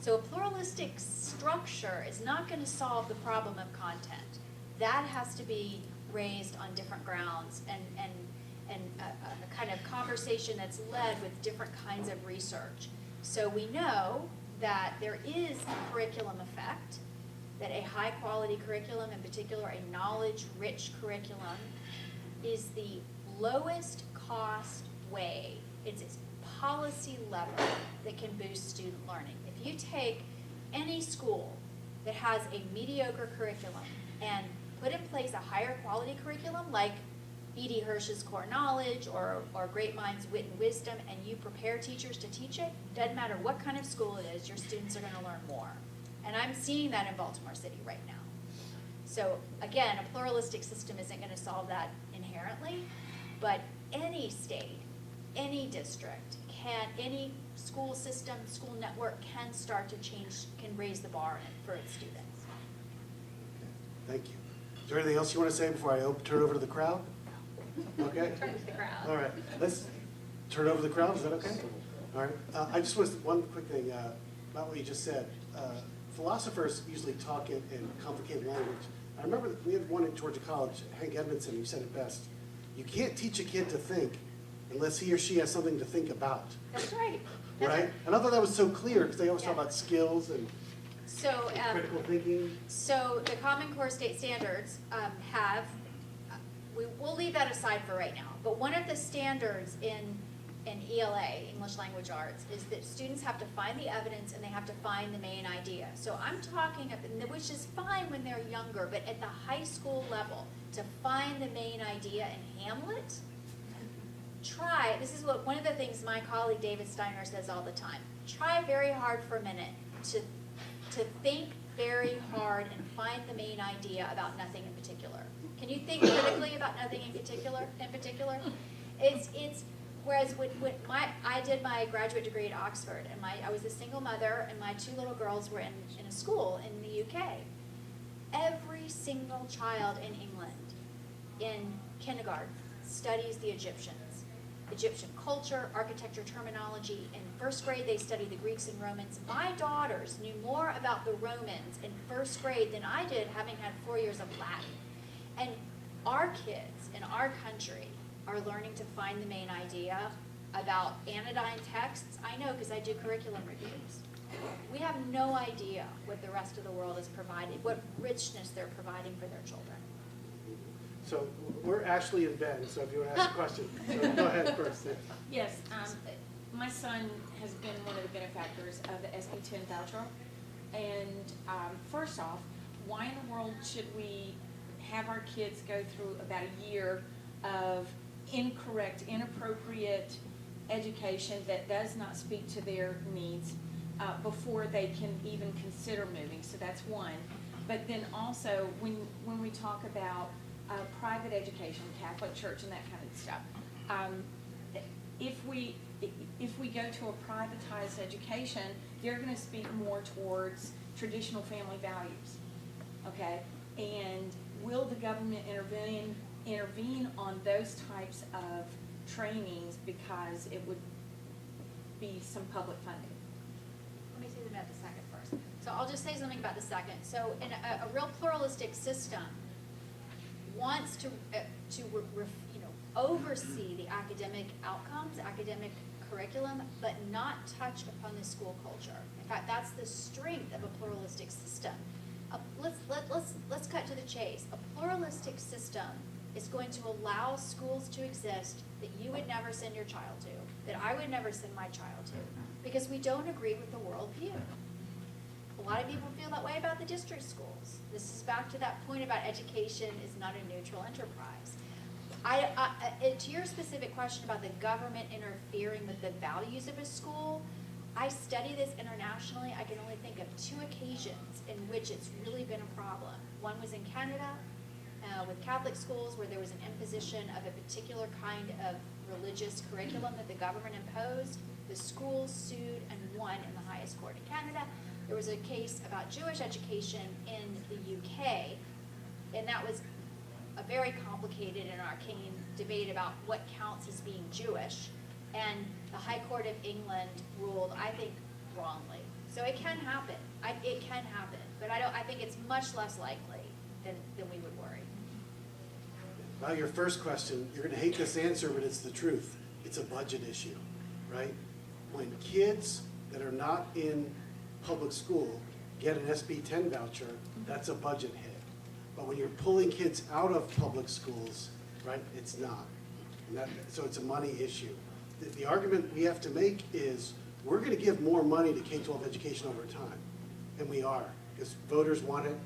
So a pluralistic structure is not going to solve the problem of content. That has to be raised on different grounds and a kind of conversation that's led with different kinds of research. So we know that there is a curriculum effect, that a high-quality curriculum, in particular a knowledge-rich curriculum, is the lowest cost way. It's a policy lever that can boost student learning. If you take any school that has a mediocre curriculum and put in place a higher quality curriculum like E.D. Hirsch's Core Knowledge or Great Minds Wit and Wisdom, and you prepare teachers to teach it, doesn't matter what kind of school it is, your students are going to learn more. And I'm seeing that in Baltimore City right now. So again, a pluralistic system isn't going to solve that inherently, but any state, any district, any school system, school network can start to change, can raise the bar for its students. Thank you. Is there anything else you want to say before I turn it over to the crowd? Okay? Turn to the crowd. All right, let's turn over the crowd, is that okay? All right, I just was, one quick thing about what you just said. Philosophers usually talk in complicated language. I remember we had one at Georgia College, Hank Edmondson, who said it best. You can't teach a kid to think unless he or she has something to think about, That's right. That's right? And I thought that was so clear, because they always talk Yeah. about skills and So, critical thinking. so the Common Core state standards have, we'll leave that aside for right now, but one of the standards in ELA, English Language Arts, is that students have to find the evidence and they have to find the main idea. So I'm talking, which is fine when they're younger, but at the high school level, to find the main idea in Hamlet, this is what one of the things my colleague David Steiner says all the time, try very hard for a minute to think very hard and find the main idea about nothing in particular. Can you think critically about nothing in particular? It's whereas when I did my graduate degree at Oxford, and I was a single mother, and my 2 little girls were in a school in the UK. Every single child in England in kindergarten studies the Egyptians, Egyptian culture, architecture, terminology. In 1st grade, they study the Greeks and Romans. My daughters knew more about the Romans in 1st grade than I did, having had 4 years of Latin. And our kids in our country are learning to find the main idea about anodyne texts. I know because I do curriculum reviews. We have no idea what the rest of the world is providing, what richness they're providing for their children. So we're Ashley and Ben, so if you want to ask a question, so go ahead first. Yes, my son has been one of the benefactors of the SB 10 voucher. And first off, why in the world should we have our kids go through about a year of incorrect, inappropriate education that does not speak to their needs before they can even consider moving? So that's one. But then also, when we talk about private education, Catholic Church and that kind of stuff, if we go to a privatized education, they're going to speak more towards traditional family values, okay? And will the government intervene on those types of trainings because it would be some public funding? Let me say something about the second first. So I'll just say something about the second. So in a real pluralistic system wants to oversee the academic outcomes, academic curriculum, but not touch upon the school culture. In fact, that's the strength of a pluralistic system. Let's cut to the chase. A pluralistic system is going to allow schools to exist that you would never send your child to, that I would never send my child to, because we don't agree with the worldview. A lot of people feel that way about the district schools. This is back to that point about education is not a neutral enterprise. To your specific question about the government interfering with the values of a school, I study this internationally. I can only think of 2 occasions in which it's really been a problem. One was in Canada with Catholic schools where there was an imposition of a particular kind of religious curriculum that the government imposed. The schools sued and won in the highest court in Canada. There was a case about Jewish education in the UK, and that was a very complicated and arcane debate about what counts as being Jewish. And the High Court of England ruled, I think, wrongly. So it can happen. It can happen, but I think it's much less likely than we would worry. Well, your first question, you're going to hate this answer, but it's the truth. It's a budget issue, right? When kids that are not in public school get an SB 10 voucher, that's a budget hit. But when you're pulling kids out of public schools, right, it's not. So it's a money issue. The argument we have to make is we're going to give more money to K-12 education over time, and we are, because voters want it,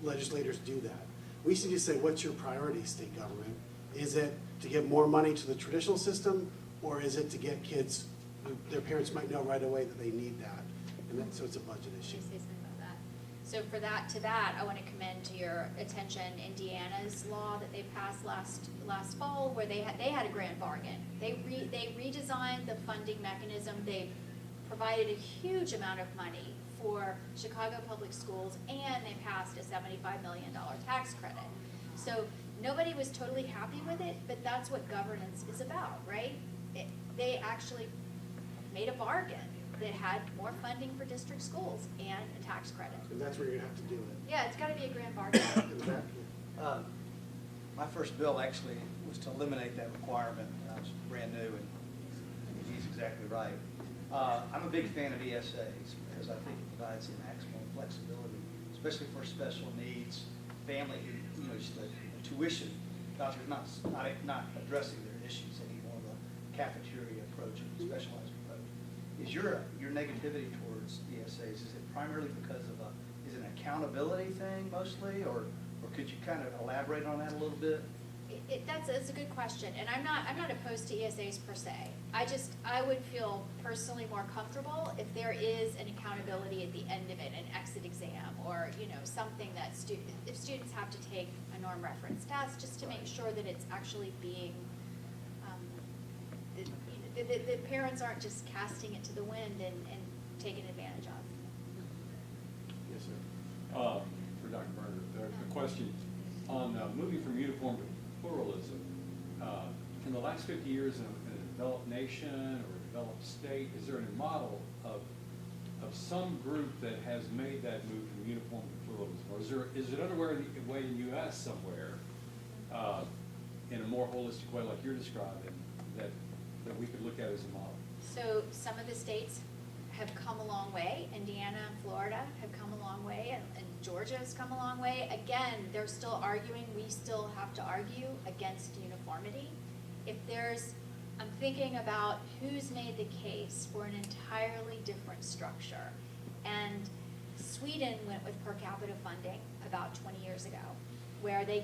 legislators do that. We should just say, what's your priority, state government? Is it to give more money to the traditional system, or is it to get kids who their parents might know right away that they need that? And so it's a budget issue. Let me say something about that. So to that, I want to commend to your attention Indiana's law that they passed last fall, where they had a grand bargain. They redesigned the funding mechanism. They provided a huge amount of money for Chicago public schools, and they passed a $75 million tax credit. So nobody was totally happy with it, but that's what governance is about, right? They actually made a bargain that had more funding for district schools and a tax credit. And that's where you're gonna have to do it. Yeah, it's gotta be a grand bargain. In the back. My first bill actually was to eliminate that requirement. I was brand new, and he's exactly right. I'm a big fan of ESAs because I think it provides the maximum flexibility, especially for special needs, family, just the tuition. Doctors not addressing their issues. They need more of a cafeteria approach and a specialized approach. Is your negativity towards ESAs, is it primarily because of is it an accountability thing mostly, or could you kind of elaborate on that a little bit? That's a good question, and I'm not opposed to ESAs per se. I would feel personally more comfortable if there is an accountability at the end of it, an exit exam, or something that if students have to take a norm reference test, just to make sure that it's actually being the parents aren't just casting it to the wind and taking advantage of. Yes, sir. For Dr. Berner, the question on moving from uniform to pluralism, in the last 50 years in a developed nation or a developed state, is there a model of some group that has made that move from uniform to pluralism? Or is it underway in the U.S. somewhere in a more holistic way like you're describing that we could look at as a model? So some of the states have come a long way. Indiana and Florida have come a long way, and Georgia has come a long way. Again, they're still arguing. We still have to argue against uniformity. I'm thinking about who's made the case for an entirely different structure. And Sweden went with per capita funding about 20 years ago, where they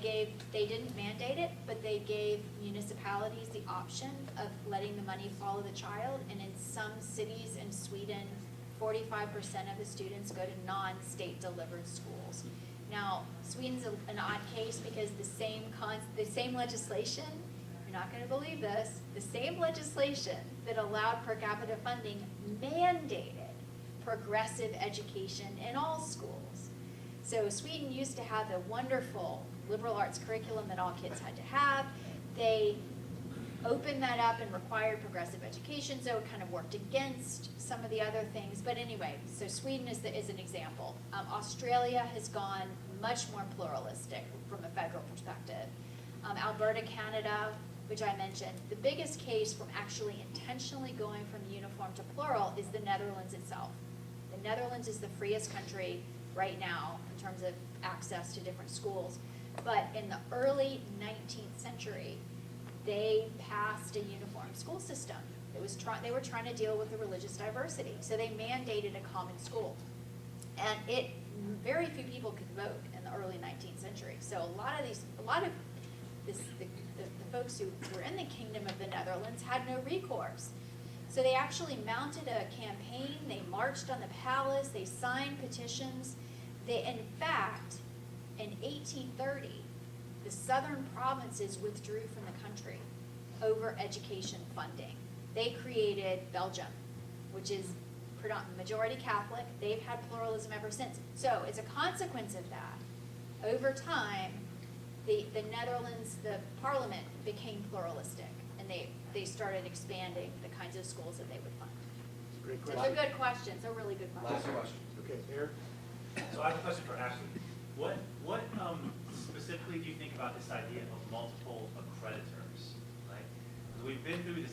didn't mandate it, but they gave municipalities the option of letting the money follow the child. And in some cities in Sweden, 45% of the students go to non-state delivered schools. Now, Sweden's an odd case because the same legislation, you're not going to believe this, the same legislation that allowed per capita funding mandated progressive education in all schools. So Sweden used to have the wonderful liberal arts curriculum that all kids had to have. They opened that up and required progressive education, so it kind of worked against some of the other things. But anyway, so Sweden is an example. Australia has gone much more pluralistic from a federal perspective. Alberta, Canada, which I mentioned, the biggest case from actually intentionally going from uniform to plural is the Netherlands itself. The Netherlands is the freest country right now in terms of access to different schools. But in the early 19th century, they passed a uniform school system. They were trying to deal with the religious diversity, so they mandated a common school. And very few people could vote in the early 19th century. So a lot of the folks who were in the Kingdom of the Netherlands had no recourse. So they actually mounted a campaign, they marched on the palace, they signed petitions. In fact, in 1830, the southern provinces withdrew from the country over education funding. They created Belgium, which is majority Catholic. They've had pluralism ever since. So as a consequence of that, over time, the Netherlands, the parliament became pluralistic, and they started expanding the kinds of schools that they would fund. Great So question. they're good questions. They're really good questions. Last question. Okay, Eric? So I have a question for Ashley. What specifically do you think about this idea of multiple accreditors, right? Because we've been through this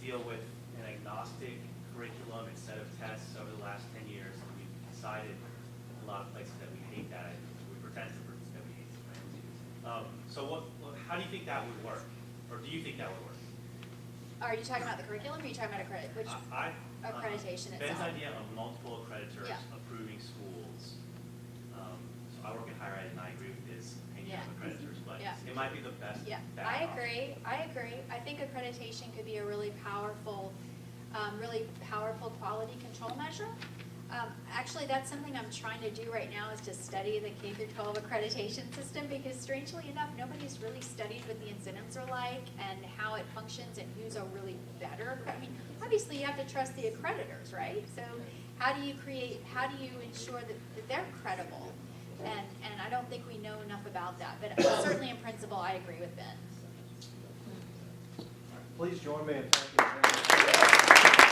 deal with an agnostic curriculum instead of tests over the last 10 years, and we've decided in a lot of places that we hate that. We pretend that we hate it, right? So how do you think that would work? Or do you think that would work? Are you talking about the curriculum, or are you talking about accreditation Ben's itself? idea of multiple accreditors Yeah. approving schools. So I work in higher ed, and I agree with his opinion of accreditors, but Yeah. it might be the best. Yeah, bad I option. agree. I think accreditation could be a really powerful quality control measure. Actually, that's something I'm trying to do right now, is to study the K-12 accreditation system, because strangely enough, nobody's really studied what the incentives are like and how it functions and who's a really better. I mean, obviously you have to trust the accreditors, right? So how do you ensure that they're credible? And I don't think we know enough about that, but certainly in principle, I agree with Ben. Please join me in thanking.